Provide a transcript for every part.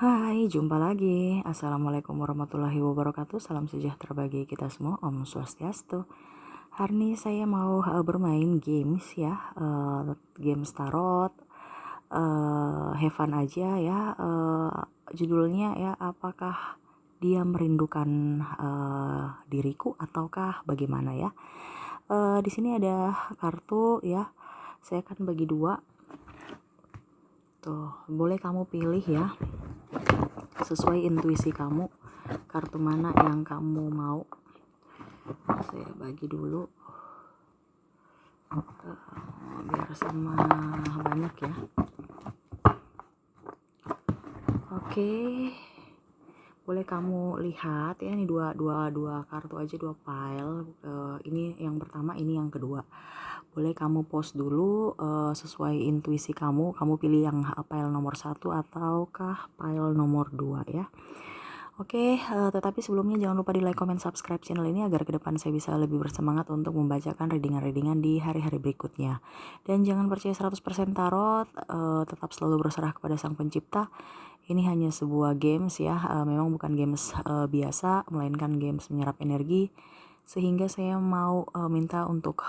Hai, jumpa lagi. Assalamualaikum warahmatullahi wabarakatuh. Salam sejahtera bagi kita semua. Om Swastiastu. Hari ini saya mau bermain games ya, games tarot. Have fun aja ya. Judulnya ya, apakah dia merindukan diriku ataukah bagaimana ya? Di sini ada kartu ya. Saya akan bagi dua. Tuh, boleh kamu pilih ya, sesuai intuisi kamu, kartu mana yang kamu mau. Saya bagi dulu biar sama banyak ya. Oke, boleh kamu lihat ya, ini dua kartu aja, dua file. Ini yang pertama, ini yang kedua. Boleh kamu post dulu sesuai intuisi kamu pilih yang file nomor 1 ataukah file nomor 2 ya. Oke, tetapi sebelumnya jangan lupa di like, comment, subscribe channel ini agar ke depan saya bisa lebih bersemangat untuk membacakan readingan-readingan di hari-hari berikutnya. Dan jangan percaya 100% tarot, tetap selalu berserah kepada Sang Pencipta. Ini hanya sebuah games ya, memang bukan games biasa, melainkan games menyerap energi. Sehingga saya mau minta untuk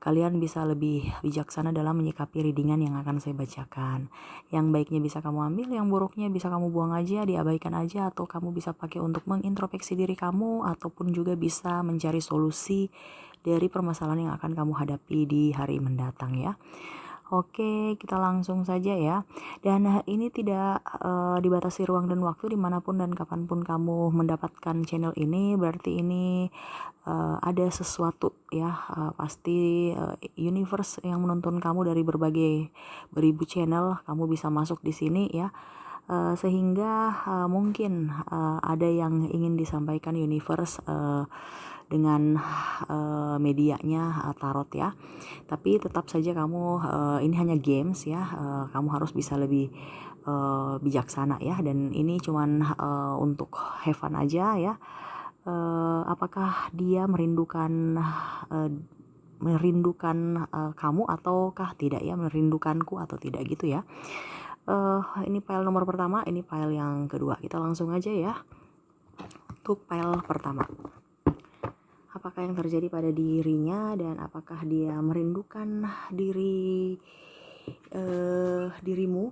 kalian bisa lebih bijaksana dalam menyikapi readingan yang akan saya bacakan. Yang baiknya bisa kamu ambil, yang buruknya bisa kamu buang aja, diabaikan aja, atau kamu bisa pakai untuk mengintrospeksi diri kamu, ataupun juga bisa mencari solusi dari permasalahan yang akan kamu hadapi di hari mendatang ya. Oke, kita langsung saja ya. Dan ini tidak dibatasi ruang dan waktu, dimanapun dan kapanpun kamu mendapatkan channel ini, berarti ini ada sesuatu ya, pasti universe yang menonton kamu dari berbagai beribu channel, kamu bisa masuk di sini ya. Sehingga mungkin ada yang ingin disampaikan universe dengan medianya tarot ya. Tapi tetap saja kamu, ini hanya games ya, kamu harus bisa lebih bijaksana ya. Dan ini cuman untuk have fun aja ya. Apakah dia merindukan kamu ataukah tidak ya, merindukanku atau tidak gitu ya. Ini file nomor pertama, ini file yang kedua. Kita langsung aja ya untuk file pertama. Apakah yang terjadi pada dirinya dan apakah dia merindukan dirimu,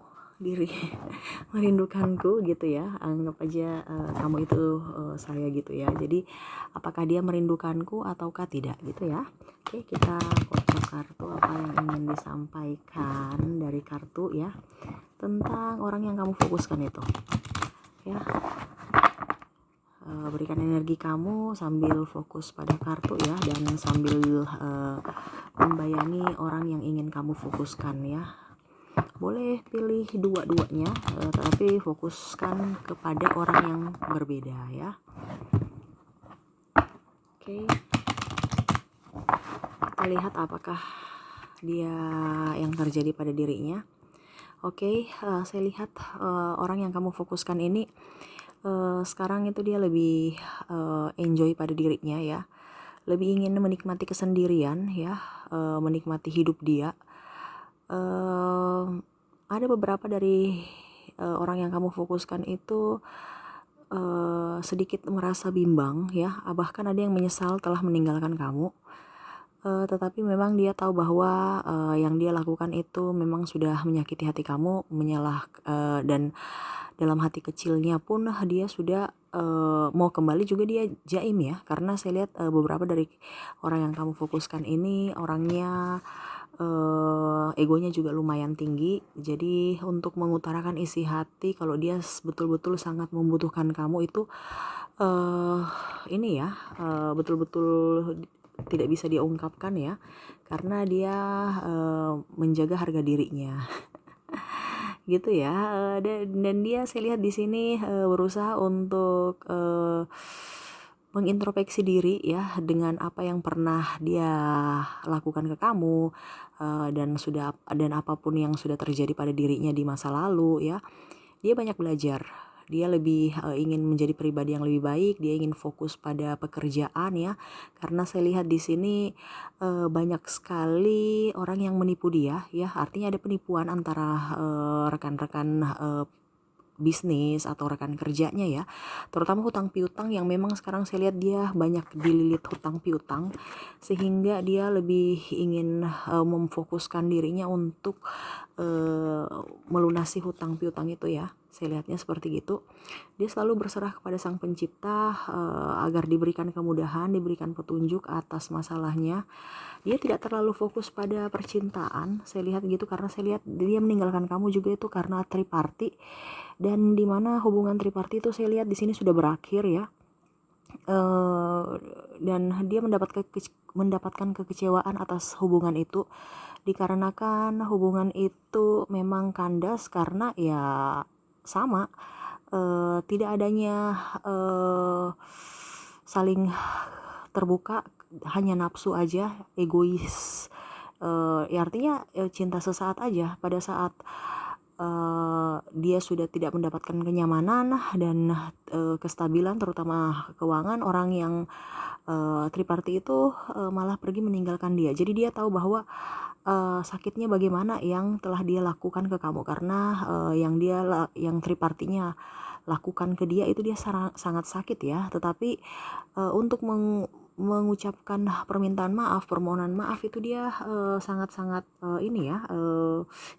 merindukanku gitu ya. Anggap aja kamu itu saya gitu ya. Jadi apakah dia merindukanku ataukah tidak gitu ya. Oke, kita kocok kartu apa yang ingin disampaikan dari kartu ya, tentang orang yang kamu fokuskan itu ya. Berikan energi kamu sambil fokus pada kartu ya, dan sambil membayangi orang yang ingin kamu fokuskan ya. Boleh pilih dua-duanya, tetapi fokuskan kepada orang yang berbeda ya. Oke, kita lihat apakah dia yang terjadi pada dirinya. Oke, saya lihat orang yang kamu fokuskan ini sekarang itu dia lebih enjoy pada dirinya ya, lebih ingin menikmati kesendirian ya, menikmati hidup dia. Ada beberapa dari orang yang kamu fokuskan itu sedikit merasa bimbang ya, bahkan ada yang menyesal telah meninggalkan kamu. Tetapi memang dia tahu bahwa yang dia lakukan itu memang sudah menyakiti hati kamu, dan dalam hati kecilnya pun dia sudah mau kembali juga dia jaim ya, karena saya lihat beberapa dari orang yang kamu fokuskan ini orangnya egonya juga lumayan tinggi. Jadi untuk mengutarakan isi hati kalau dia betul-betul sangat membutuhkan kamu itu ini ya, betul-betul tidak bisa dia ungkapkan ya, karena dia menjaga harga dirinya gitu ya. Dan dia saya lihat di sini berusaha untuk mengintrospeksi diri ya, dengan apa yang pernah dia lakukan ke kamu, dan apapun yang sudah terjadi pada dirinya di masa lalu ya. Dia banyak belajar. Dia lebih ingin menjadi pribadi yang lebih baik. Dia ingin fokus pada pekerjaan ya. Karena saya lihat di sini banyak sekali orang yang menipu dia ya. Artinya ada penipuan antara rekan-rekan bisnis atau rekan kerjanya ya, terutama hutang piutang yang memang sekarang saya lihat dia banyak dililit hutang piutang, sehingga dia lebih ingin memfokuskan dirinya untuk melunasi hutang piutang itu ya. Saya lihatnya seperti gitu. Dia selalu berserah kepada Sang Pencipta agar diberikan kemudahan, diberikan petunjuk atas masalahnya. Dia tidak terlalu fokus pada percintaan, saya lihat gitu, karena saya lihat dia meninggalkan kamu juga itu karena triparti, dan dimana hubungan triparti itu saya lihat di sini sudah berakhir ya. Dan dia mendapatkan kekecewaan atas hubungan itu, dikarenakan hubungan itu memang kandas karena ya sama, tidak adanya saling terbuka, hanya nafsu aja, egois. Ya artinya cinta sesaat aja. Pada saat dia sudah tidak mendapatkan kenyamanan dan kestabilan, terutama keuangan, orang yang triparti itu malah pergi meninggalkan dia. Jadi dia tahu bahwa sakitnya bagaimana yang telah dia lakukan ke kamu, karena yang tripartinya lakukan ke dia itu dia sangat sakit ya. Tetapi untuk mengucapkan permintaan maaf, permohonan maaf itu dia sangat-sangat ini ya,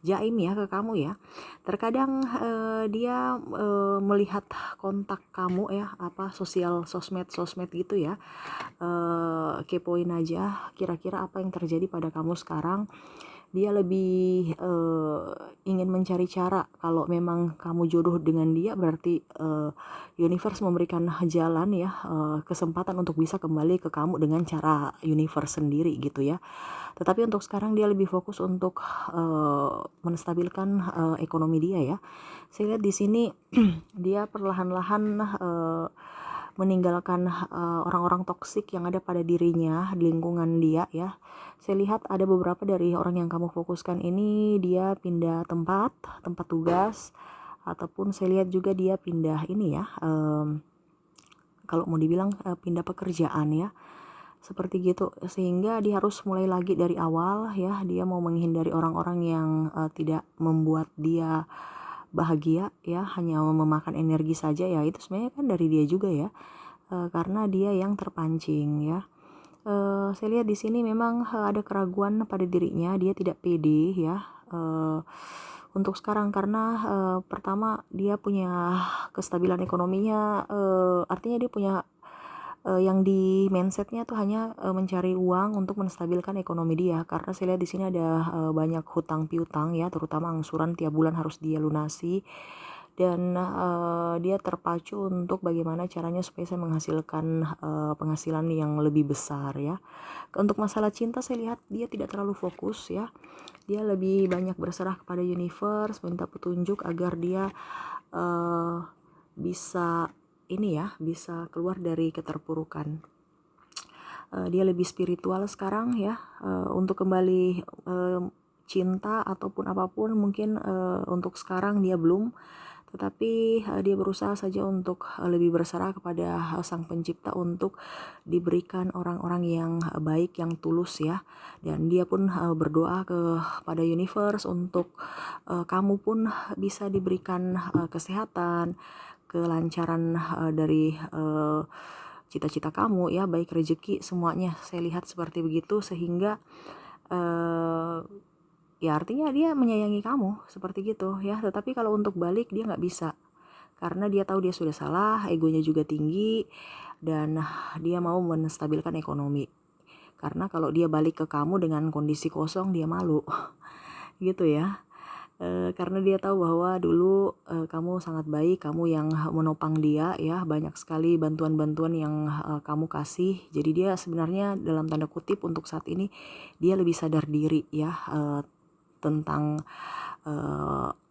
jaim ya ke kamu ya. Terkadang dia melihat kontak kamu ya, sosmed gitu ya, kepoin aja kira-kira apa yang terjadi pada kamu sekarang. Dia lebih ingin mencari cara, kalau memang kamu jodoh dengan dia berarti universe memberikan jalan ya, kesempatan untuk bisa kembali ke kamu dengan cara universe sendiri gitu ya. Tetapi untuk sekarang dia lebih fokus untuk menstabilkan ekonomi dia ya. Saya lihat di sini dia perlahan-lahan meninggalkan orang-orang toksik yang ada pada dirinya, di lingkungan dia ya. Saya lihat ada beberapa dari orang yang kamu fokuskan ini dia pindah tempat tugas, ataupun saya lihat juga dia pindah ini ya, kalau mau dibilang pindah pekerjaan ya, seperti gitu, sehingga dia harus mulai lagi dari awal ya. Dia mau menghindari orang-orang yang tidak membuat dia bahagia ya, hanya memakan energi saja ya. Itu sebenarnya kan dari dia juga ya, karena dia yang terpancing ya. Saya lihat di sini memang ada keraguan pada dirinya, dia tidak pede ya untuk sekarang, karena pertama dia punya kestabilan ekonominya, artinya dia punya yang di mindsetnya tuh hanya mencari uang untuk menstabilkan ekonomi dia, karena saya lihat di sini ada banyak hutang piutang ya, terutama angsuran tiap bulan harus dia lunasi, dan dia terpacu untuk bagaimana caranya supaya saya menghasilkan penghasilan yang lebih besar ya. Untuk masalah cinta saya lihat dia tidak terlalu fokus ya, dia lebih banyak berserah kepada universe, minta petunjuk agar dia bisa ini ya, bisa keluar dari keterpurukan. Dia lebih spiritual sekarang ya, untuk kembali cinta ataupun apapun mungkin untuk sekarang dia belum, tetapi dia berusaha saja untuk lebih berserah kepada Sang Pencipta untuk diberikan orang-orang yang baik, yang tulus ya. Dan dia pun berdoa kepada universe untuk kamu pun bisa diberikan kesehatan, kelancaran dari cita-cita kamu ya, baik rezeki semuanya. Saya lihat seperti begitu, sehingga ya artinya dia menyayangi kamu seperti gitu ya. Tetapi kalau untuk balik dia nggak bisa, karena dia tahu dia sudah salah, egonya juga tinggi, dan dia mau menstabilkan ekonomi. Karena kalau dia balik ke kamu dengan kondisi kosong dia malu gitu ya. Karena dia tahu bahwa dulu kamu sangat baik, kamu yang menopang dia ya, banyak sekali bantuan-bantuan yang kamu kasih. Jadi dia sebenarnya dalam tanda kutip untuk saat ini dia lebih sadar diri ya, tentang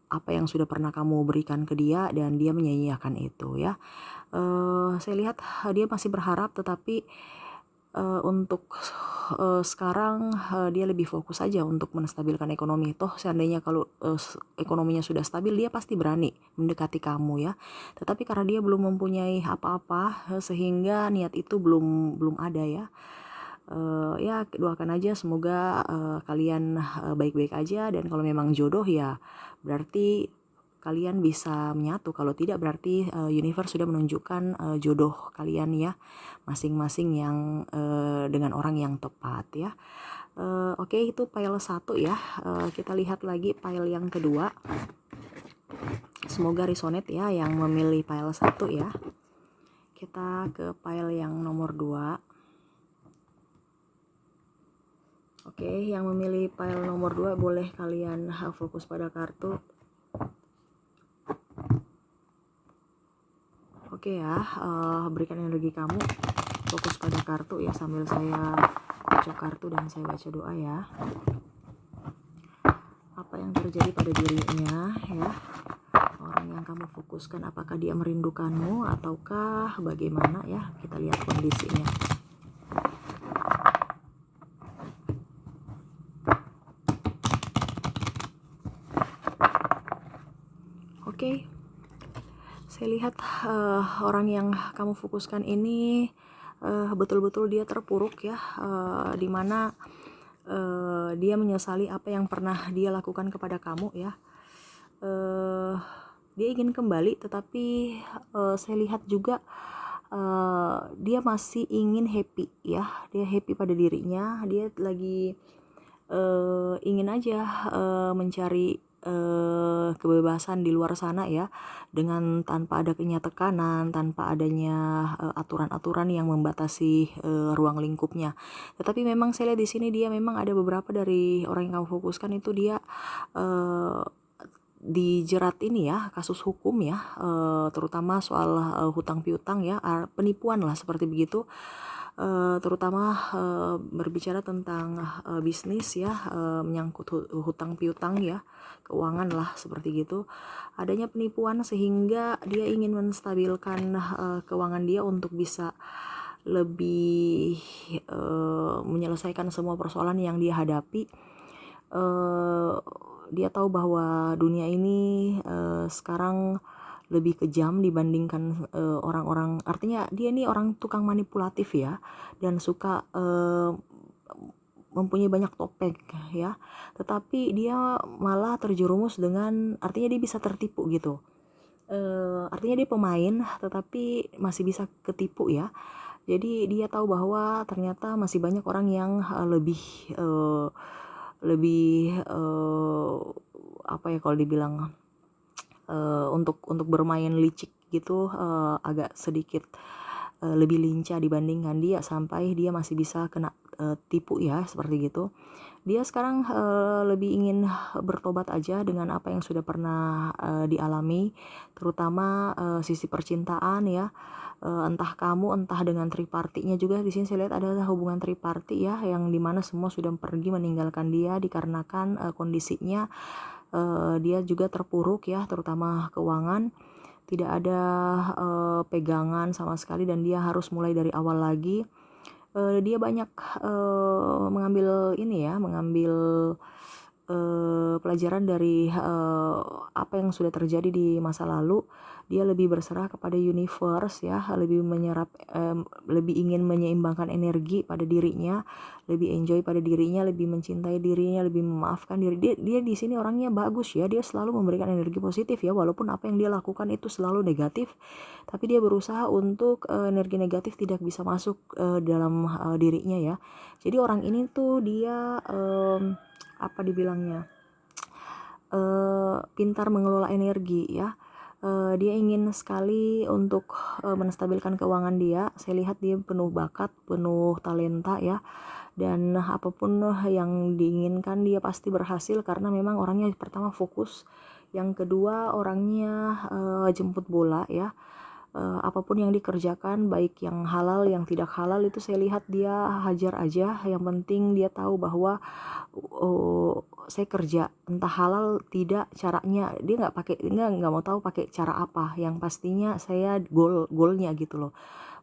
apa yang sudah pernah kamu berikan ke dia, dan dia menyia-nyiakan itu ya. Saya lihat dia masih berharap, tetapi untuk sekarang dia lebih fokus saja untuk menstabilkan ekonomi. Toh seandainya kalau ekonominya sudah stabil, dia pasti berani mendekati kamu ya. Tetapi karena dia belum mempunyai apa-apa, sehingga niat itu belum ada ya. Ya doakan aja semoga kalian baik-baik aja, dan kalau memang jodoh ya berarti kalian bisa menyatu. Kalau tidak berarti universe sudah menunjukkan jodoh kalian ya, masing-masing yang dengan orang yang tepat ya. Oke, itu pile 1 ya. Kita lihat lagi pile yang kedua. Semoga resonate ya yang memilih pile 1 ya. Kita ke pile yang nomor 2. Oke, yang memilih pile nomor 2 boleh kalian fokus pada kartu. Oke ya, berikan energi kamu, fokus pada kartu ya, sambil saya kocok kartu dan saya baca doa ya. Apa yang terjadi pada dirinya ya, orang yang kamu fokuskan, apakah dia merindukanmu ataukah bagaimana ya, kita lihat kondisinya. Oke, saya lihat orang yang kamu fokuskan ini betul-betul dia terpuruk ya, dimana dia menyesali apa yang pernah dia lakukan kepada kamu ya. Dia ingin kembali, tetapi saya lihat juga dia masih ingin happy ya, dia happy pada dirinya, dia lagi ingin aja mencari kebebasan di luar sana ya, dengan tanpa adanya tekanan, tanpa adanya aturan-aturan yang membatasi ruang lingkupnya. Tetapi memang saya lihat di sini dia memang ada beberapa dari orang yang kamu fokuskan itu dia dijerat ini ya, kasus hukum ya, terutama soal hutang piutang ya, penipuan lah seperti begitu. Terutama berbicara tentang bisnis ya, menyangkut hutang piutang ya, keuangan lah seperti gitu. Adanya penipuan sehingga dia ingin menstabilkan keuangan dia untuk bisa lebih menyelesaikan semua persoalan yang dia hadapi. Dia tahu bahwa dunia ini sekarang lebih kejam dibandingkan orang-orang, artinya dia ini orang tukang manipulatif ya, dan suka mempunyai banyak topeng ya, tetapi dia malah terjerumus dengan, artinya dia bisa tertipu gitu. Artinya dia pemain tetapi masih bisa ketipu ya. Jadi dia tahu bahwa ternyata masih banyak orang yang lebih apa ya kalau dibilang untuk bermain licik gitu, agak sedikit lebih lincah dibandingkan dia, sampai dia masih bisa kena tipu ya, seperti gitu. Dia sekarang lebih ingin bertobat aja dengan apa yang sudah pernah dialami, terutama sisi percintaan ya. Entah kamu, entah dengan tripartinya juga. Di sini saya lihat ada hubungan triparti ya, yang dimana semua sudah pergi meninggalkan dia dikarenakan kondisinya dia juga terpuruk ya, terutama keuangan. Tidak ada pegangan sama sekali dan dia harus mulai dari awal lagi. Dia banyak mengambil ini ya, mengambil pelajaran dari apa yang sudah terjadi di masa lalu. Dia lebih berserah kepada universe ya, lebih menyerap, lebih ingin menyeimbangkan energi pada dirinya, lebih enjoy pada dirinya, lebih mencintai dirinya, lebih memaafkan diri. Dia di sini orangnya bagus ya, dia selalu memberikan energi positif ya, walaupun apa yang dia lakukan itu selalu negatif, tapi dia berusaha untuk energi negatif tidak bisa masuk dalam dirinya ya. Jadi orang ini tuh dia apa dibilangnya, pintar mengelola energi ya. Dia ingin sekali untuk menstabilkan keuangan dia. Saya lihat dia penuh bakat, penuh talenta ya, dan apapun yang diinginkan dia pasti berhasil, karena memang orangnya pertama fokus, yang kedua orangnya jemput bola ya. Apapun yang dikerjakan, baik yang halal yang tidak halal, itu saya lihat dia hajar aja. Yang penting dia tahu bahwa saya kerja, entah halal tidak caranya, dia nggak mau tahu pakai cara apa, yang pastinya saya goalnya gitu loh,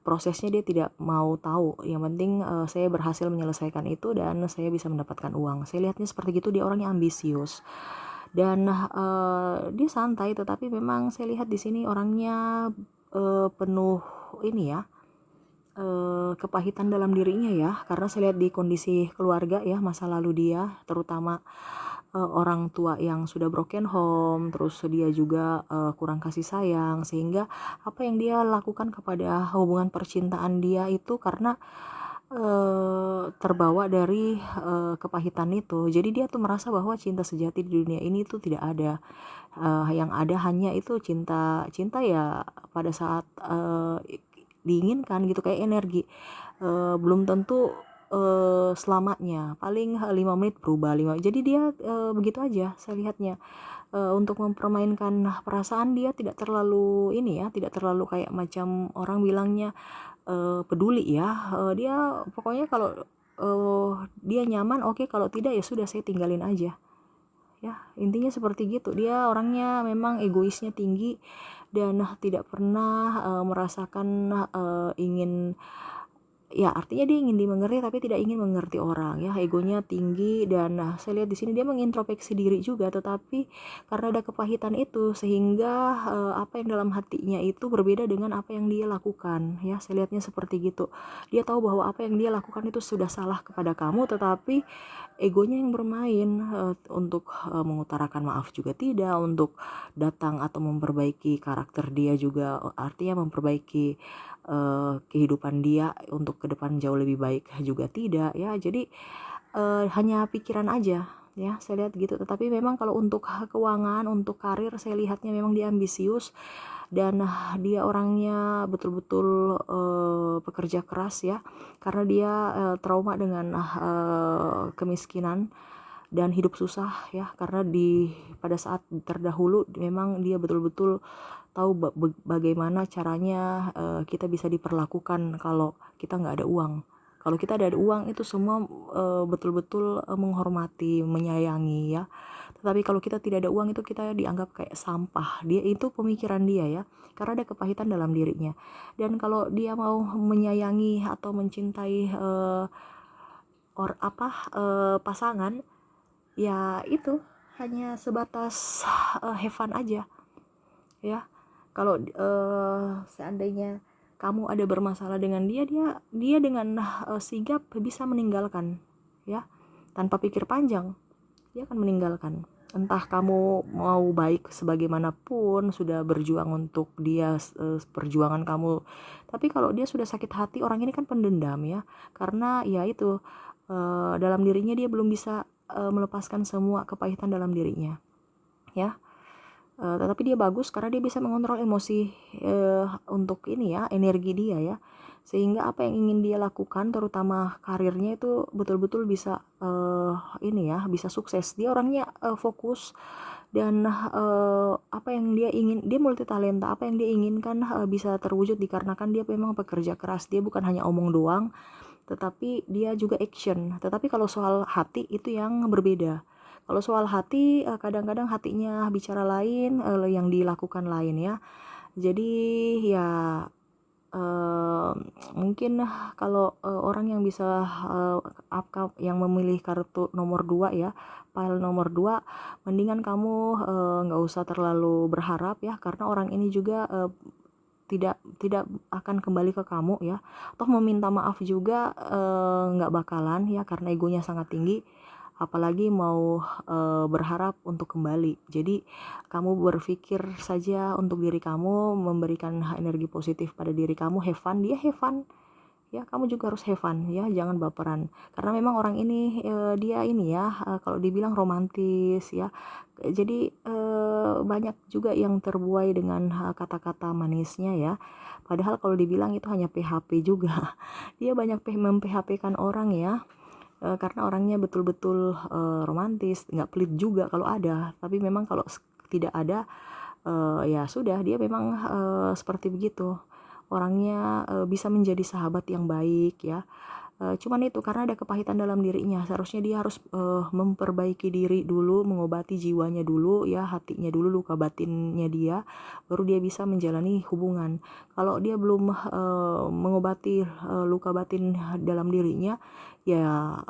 prosesnya dia tidak mau tahu, yang penting saya berhasil menyelesaikan itu dan saya bisa mendapatkan uang. Saya lihatnya seperti gitu. Dia orangnya ambisius dan dia santai, tetapi memang saya lihat di sini orangnya penuh ini ya, kepahitan dalam dirinya ya, karena saya lihat di kondisi keluarga ya, masa lalu dia terutama orang tua yang sudah broken home, terus dia juga kurang kasih sayang, sehingga apa yang dia lakukan kepada hubungan percintaan dia itu karena terbawa dari kepahitan itu. Jadi dia tuh merasa bahwa cinta sejati di dunia ini tuh tidak ada. Yang ada hanya itu cinta cinta ya pada saat diinginkan gitu, kayak energi. Belum tentu selamanya, paling 5 menit berubah 5. Jadi dia begitu aja saya lihatnya. Untuk mempermainkan perasaan dia tidak terlalu ini ya, tidak terlalu kayak macam orang bilangnya peduli ya. Dia pokoknya kalau dia nyaman oke, kalau tidak ya sudah saya tinggalin aja. Ya, intinya seperti gitu. Dia orangnya memang egoisnya tinggi dan tidak pernah merasakan ingin, ya artinya dia ingin dimengerti tapi tidak ingin mengerti orang ya, egonya tinggi. Dan saya lihat di sini dia mengintrospeksi diri juga, tetapi karena ada kepahitan itu sehingga apa yang dalam hatinya itu berbeda dengan apa yang dia lakukan ya. Saya lihatnya seperti gitu. Dia tahu bahwa apa yang dia lakukan itu sudah salah kepada kamu, tetapi egonya yang bermain untuk mengutarakan maaf juga tidak, untuk datang atau memperbaiki karakter dia juga, artinya memperbaiki kehidupan dia untuk ke depan jauh lebih baik juga tidak ya. Jadi hanya pikiran aja ya, saya lihat gitu. Tetapi memang kalau untuk keuangan, untuk karir, saya lihatnya memang dia ambisius dan dia orangnya betul-betul pekerja keras ya, karena dia trauma dengan kemiskinan dan hidup susah ya, karena pada saat terdahulu memang dia betul-betul tahu bagaimana caranya kita bisa diperlakukan kalau kita nggak ada uang. Kalau kita ada uang itu semua betul-betul menghormati, menyayangi ya. Tetapi kalau kita tidak ada uang itu kita dianggap kayak sampah. Dia itu pemikiran dia ya, karena ada kepahitan dalam dirinya. Dan kalau dia mau menyayangi atau mencintai pasangan, ya itu hanya sebatas have fun aja ya. Kalau seandainya kamu ada bermasalah dengan dia dengan sigap bisa meninggalkan ya, tanpa pikir panjang dia akan meninggalkan. Entah kamu mau baik sebagaimanapun, sudah berjuang untuk dia, perjuangan kamu, tapi kalau dia sudah sakit hati, orang ini kan pendendam ya, karena ya itu dalam dirinya dia belum bisa melepaskan semua kepahitan dalam dirinya ya. Tetapi dia bagus karena dia bisa mengontrol emosi untuk ini ya, energi dia ya, sehingga apa yang ingin dia lakukan terutama karirnya itu betul-betul bisa ini ya, bisa sukses. Dia orangnya fokus dan apa yang dia ingin, dia multi talenta, apa yang dia inginkan bisa terwujud dikarenakan dia memang pekerja keras. Dia bukan hanya omong doang, tetapi dia juga action. Tetapi kalau soal hati itu yang berbeda. Kalau soal hati, kadang-kadang hatinya bicara lain, yang dilakukan lain ya. Jadi ya mungkin kalau orang yang bisa yang memilih kartu nomor 2 ya, file nomor 2, mendingan kamu nggak usah terlalu berharap ya, karena orang ini juga tidak tidak akan kembali ke kamu ya. Toh meminta maaf juga nggak bakalan ya, karena egonya sangat tinggi, apalagi mau berharap untuk kembali. Jadi kamu berpikir saja untuk diri kamu, memberikan energi positif pada diri kamu, have fun, dia have fun ya, kamu juga harus have fun ya, jangan baperan. Karena memang orang ini dia ini ya, kalau dibilang romantis ya. Jadi banyak juga yang terbuai dengan kata-kata manisnya ya. Padahal kalau dibilang itu hanya PHP juga. Dia banyak mem-PHP-kan orang ya. Karena orangnya betul-betul romantis, nggak pelit juga kalau ada. Tapi memang kalau tidak ada, ya sudah, dia memang seperti begitu. Orangnya bisa menjadi sahabat yang baik ya. Cuman itu karena ada kepahitan dalam dirinya, seharusnya dia harus memperbaiki diri dulu, mengobati jiwanya dulu ya, hatinya dulu, luka batinnya dia, baru dia bisa menjalani hubungan. Kalau dia belum mengobati luka batin dalam dirinya, ya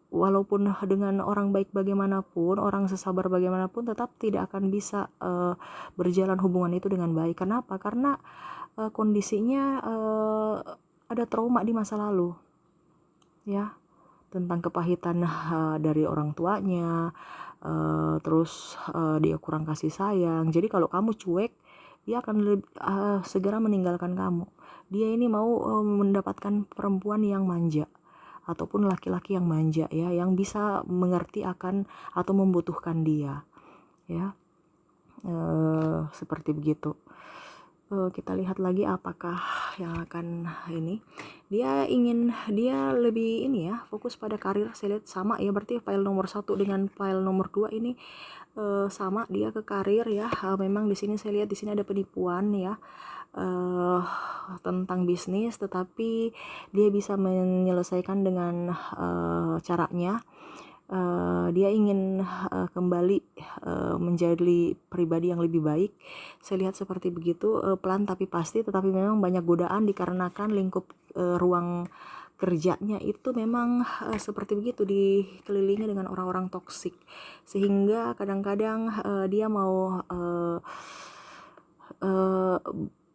walaupun dengan orang baik bagaimanapun, orang sesabar bagaimanapun, tetap tidak akan bisa berjalan hubungan itu dengan baik. Kenapa? Karena kondisinya ada trauma di masa lalu ya, tentang kepahitan dari orang tuanya, terus dia kurang kasih sayang. Jadi kalau kamu cuek, dia akan segera meninggalkan kamu. Dia ini mau mendapatkan perempuan yang manja ataupun laki-laki yang manja ya, yang bisa mengerti akan atau membutuhkan dia ya. Seperti begitu. Kita lihat lagi apakah yang akan ini. Dia lebih ini ya, fokus pada karir. Saya lihat sama ya, berarti file nomor 1 dengan file nomor 2 ini sama, dia ke karir ya. Memang di sini saya lihat di sini ada penipuan ya, tentang bisnis, tetapi dia bisa menyelesaikan dengan caranya. Dia ingin kembali menjadi pribadi yang lebih baik. Saya lihat seperti begitu, pelan tapi pasti, tetapi memang banyak godaan dikarenakan lingkup ruang kerjanya itu memang seperti begitu, dikelilingi dengan orang-orang toksik, sehingga kadang-kadang dia mau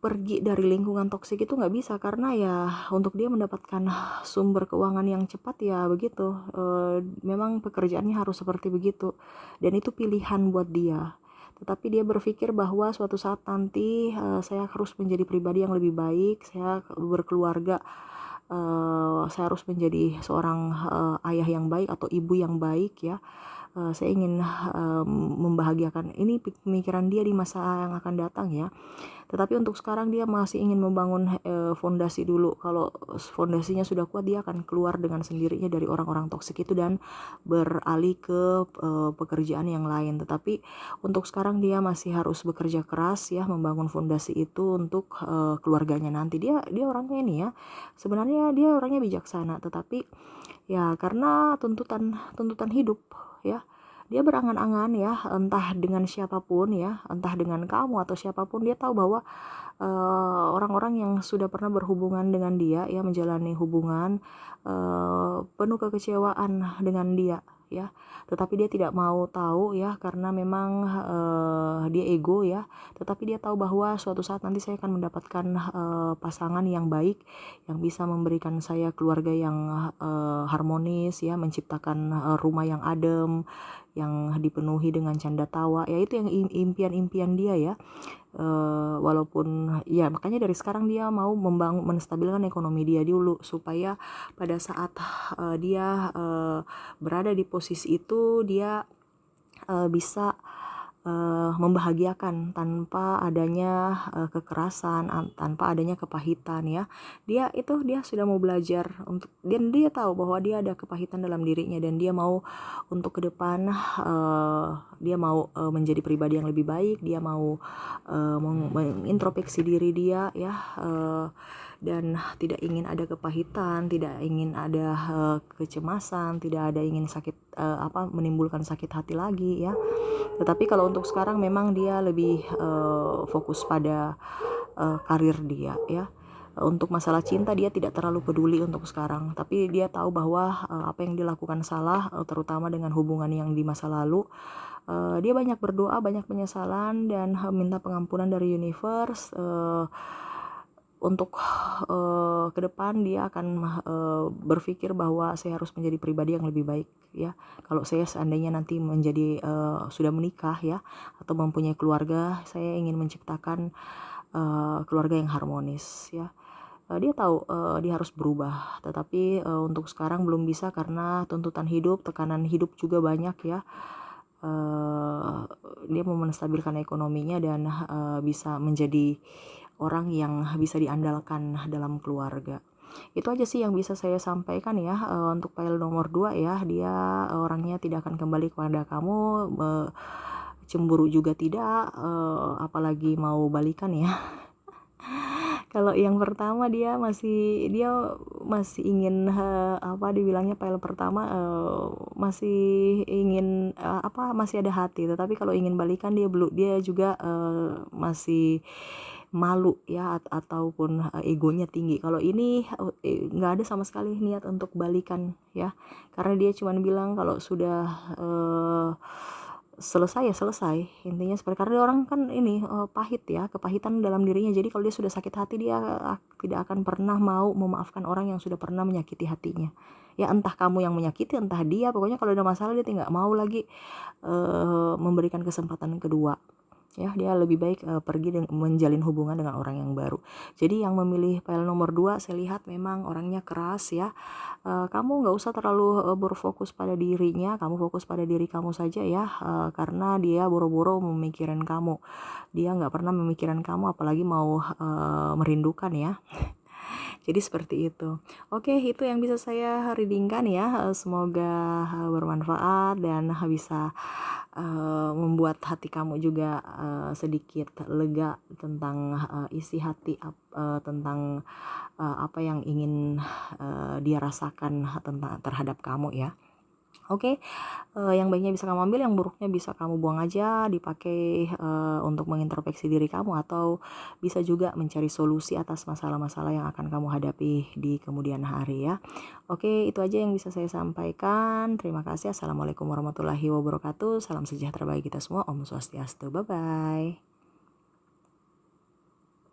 pergi dari lingkungan toksik itu nggak bisa, karena ya untuk dia mendapatkan sumber keuangan yang cepat ya begitu. Memang pekerjaannya harus seperti begitu, dan itu pilihan buat dia. Tetapi dia berpikir bahwa suatu saat nanti saya harus menjadi pribadi yang lebih baik, saya berkeluarga, saya harus menjadi seorang ayah yang baik atau ibu yang baik ya. Saya ingin membahagiakan, ini pemikiran dia di masa yang akan datang ya. Tetapi untuk sekarang dia masih ingin membangun fondasi dulu. Kalau fondasinya sudah kuat, dia akan keluar dengan sendirinya dari orang-orang toksik itu dan beralih ke pekerjaan yang lain. Tetapi untuk sekarang dia masih harus bekerja keras ya, membangun fondasi itu untuk keluarganya nanti. Dia orangnya ini ya, sebenarnya dia orangnya bijaksana, tetapi ya karena tuntutan hidup ya, dia berangan-angan ya, entah dengan siapapun ya, entah dengan kamu atau siapapun. Dia tahu bahwa orang-orang yang sudah pernah berhubungan dengan dia ya, menjalani hubungan penuh kekecewaan dengan dia ya, tetapi dia tidak mau tahu ya, karena memang dia ego ya. Tetapi dia tahu bahwa suatu saat nanti saya akan mendapatkan pasangan yang baik, yang bisa memberikan saya keluarga yang harmonis ya, menciptakan rumah yang adem, yang dipenuhi dengan canda tawa ya. Itu yang impian-impian dia ya. Walaupun ya, makanya dari sekarang dia mau menstabilkan ekonomi dia dulu, supaya pada saat dia berada di posisi itu, dia bisa membahagiakan tanpa adanya kekerasan, tanpa adanya kepahitan ya. Dia sudah mau belajar untuk, dan dia tahu bahwa dia ada kepahitan dalam dirinya, dan dia mau untuk ke depan dia mau menjadi pribadi yang lebih baik. Dia mau mengintrospeksi diri dia ya, dan tidak ingin ada kepahitan, tidak ingin ada kecemasan, tidak ada ingin sakit menimbulkan sakit hati lagi ya. Tetapi kalau untuk sekarang memang dia lebih fokus pada karir dia ya. Untuk masalah cinta dia tidak terlalu peduli untuk sekarang, tapi dia tahu bahwa apa yang dilakukan salah, terutama dengan hubungan yang di masa lalu. Dia banyak berdoa, banyak penyesalan, dan minta pengampunan dari universe. Untuk ke depan dia akan berpikir bahwa saya harus menjadi pribadi yang lebih baik ya. Kalau saya seandainya nanti menjadi sudah menikah ya, atau mempunyai keluarga, saya ingin menciptakan keluarga yang harmonis ya. Dia tahu dia harus berubah, tetapi untuk sekarang belum bisa karena tuntutan hidup, tekanan hidup juga banyak ya. Dia mau menstabilkan ekonominya dan bisa menjadi orang yang bisa diandalkan dalam keluarga. Itu aja sih yang bisa saya sampaikan ya. Untuk file nomor 2 ya, dia orangnya tidak akan kembali kepada kamu, cemburu juga tidak, apalagi mau balikan ya. Kalau yang pertama dia masih ingin dibilangnya file pertama, masih ingin masih ada hati. Tetapi kalau ingin balikan, dia juga masih malu ya, ataupun egonya tinggi. Kalau ini nggak ada sama sekali niat untuk balikan ya, karena dia cuma bilang kalau sudah selesai ya selesai, intinya seperti, karena orang kan ini pahit ya, kepahitan dalam dirinya. Jadi kalau dia sudah sakit hati, dia tidak akan pernah mau memaafkan orang yang sudah pernah menyakiti hatinya Ya entah kamu yang menyakiti, entah dia, pokoknya kalau ada masalah dia nggak mau lagi memberikan kesempatan kedua. Ya, dia lebih baik pergi dan menjalin hubungan dengan orang yang baru. Jadi yang memilih file nomor 2 saya lihat memang orangnya keras ya. Kamu nggak usah terlalu berfokus pada dirinya, kamu fokus pada diri kamu saja ya, karena dia boro-boro memikirkan kamu. Dia nggak pernah memikirkan kamu, apalagi mau merindukan ya. Jadi seperti itu. Oke, itu yang bisa saya readingkan ya. Semoga bermanfaat dan bisa membuat hati kamu juga sedikit lega tentang isi hati tentang apa yang ingin dia rasakan tentang terhadap kamu ya. Oke, yang baiknya bisa kamu ambil, yang buruknya bisa kamu buang aja, dipakai untuk mengintrospeksi diri kamu, atau bisa juga mencari solusi atas masalah-masalah yang akan kamu hadapi di kemudian hari ya. Oke, itu aja yang bisa saya sampaikan. Terima kasih. Assalamualaikum warahmatullahi wabarakatuh. Salam sejahtera bagi kita semua. Om Swastiastu. Bye-bye.